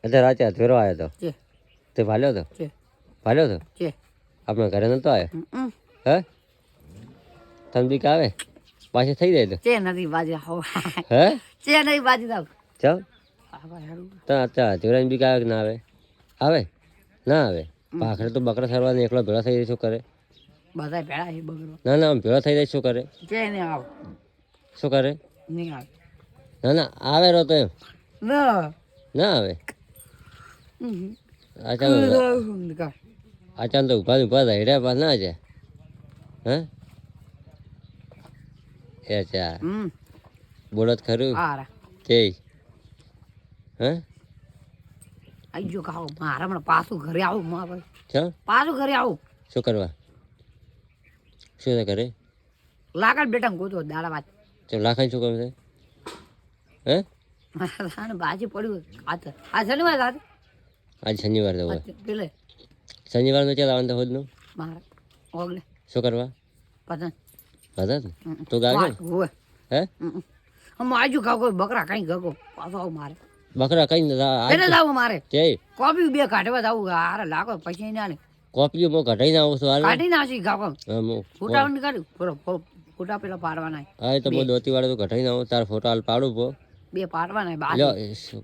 અત્યારે રાતે ફેરવા આવ્યો તો છે તે ભાલ્યો તો છે ભાલ્યો તો છે આપણે ઘરે નતો આવ્યો હે તને બીક આવે પાછી થઈ જાય તો છે નથી બાજી આવો હે છે નહીં બાજી દાવ ચાલ આવા હેરું તો અત્યારે ધીવરાની બીક આવે કે ના આવે આવે ના આવે ભાખરે તો બકરા સરવાને એકલો ભેળો થઈ જાય શું કરે બધા ભેળા છે બગડો ના ના આમ ભેળો થઈ જાય શું કરે છે ને આવ શું કરે નહીં આવે ના ના આવે રો તો એમ ના ના આવે અચાનક તો ઉભા ઉભા થાય હેડ્યા પાસ ના છે હે એ ચા બોલત ખરું આરા તે હે આઈ જો ખાઓ મારા હમણાં પાછું ઘરે આવું માં ભાઈ ચાલ પાછું ઘરે આવું શું કરવા શું કરે લાકડ બેટા ગોતો દાડા વાત ચાલ લાખાઈ શું કરે હે બાજી પડ્યું આ શનિવાર સાથે આજ શનિવાર તો હોય પેલે શનિવારનો ચાલ આવવાનું તો હોદનું મારા ઓગલે શું કરવા પતંગ હતા ને તું ગાગે હોય હે હું આજુ ગાગો બકરા કઈ ગગો પાછો આવું મારે બકરા કઈ એને જ આવું મારે તે કોપી બે કાઢવા જવું હારે લાગો પછી ના ને કોપીઓ મો કઢાઈને આવું છું હાલ કાઢી નાખી ગાગો હા મો ફોટા નીકાળ્યું ફોટા પેલા પાડવાના હા તો બહુ દોતી વાળો તો કઢાઈને આવું તાર ફોટો હાલ પાડું પો બે પાડવાના બાજુ લ્યો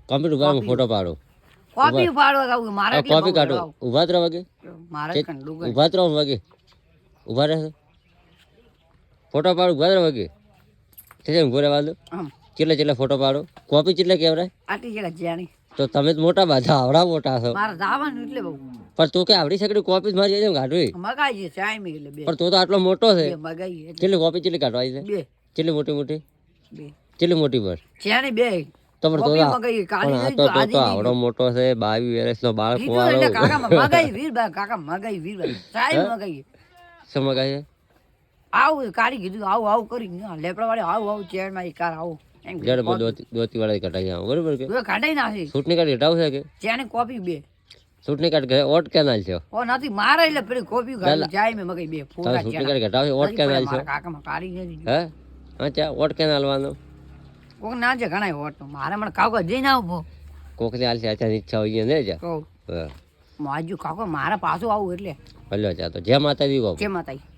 કમ્પ્યુટર પર ફોટો પાડો કોપી પાડવા ગાવું મારે એટલે કોપી કાઢો ઉભા જ રહો વાગે મારે કણ ડુગર ઉભા જ રહો વાગે ઉભા રહેશે ફોટો પાડો ઉભા જ રહો વાગે છે ઉભો રહેવા દો આમ કેટલે કેટલે ફોટો પાડો કોપી કેટલે કેવરાય આટી જગ્યા જ્યાની તો તમે તો મોટા બાધા આવડા મોટા છો મારે જવાનું એટલે બહુ પણ તું કે આવડી શકડી કોપી મારી જાય કાઢવી મગાઈ છે ચાય મી એટલે બે પણ તું તો આટલો મોટો છે બે મગાઈ એટલે કેટલી કોપી કેટલી કાઢવાની છે બે કેટલી મોટી મોટી બે કેટલી મોટી પર ચાની બે તો પણ કોપી તો મગાઈ પણ કાલી આ નહીં તો તો તો આજી આવડો મોટો છે 22 વર્ષનો બાળક કીધું એટલે કાકા મગાઈ વીર કાકા મગાઈ વીર ચાય મગાઈ શું મગાય છે આવું કાઢી કીધું આવું આવું કરી લેપડા વાળે આવું આવું ચેર માં કાર આવું એમ જડ દોતી વાળા કઢાઈ આવો બરોબર કે કાઢાઈ નાખી સૂટની કાઢ હટાવશે કે ચાની કોપી બે સૂટની કાઢ ઘરે ઓટ કેનાલ છે ઓ નથી મારે એટલે પેલી કોપી કાઢી જાય મેં મગાઈ બે તારે ફોટા સૂટની કાઢ ઘટાવશે ઓટ કેનાલ છે કાકામાં કાઢી નથી હે હા ચા ઓટ કેનાલ વાનો કોક ના છે ઘણા હોટ મારે મને કાકો જઈને આવું કોકની હાલ છે આચાની ઈચ્છા હોય ને જા કહું હા માજુ કાકો મારા પાછું આવું એટલે ભલે ચા તો જય માતાજી કહો જે માતાજી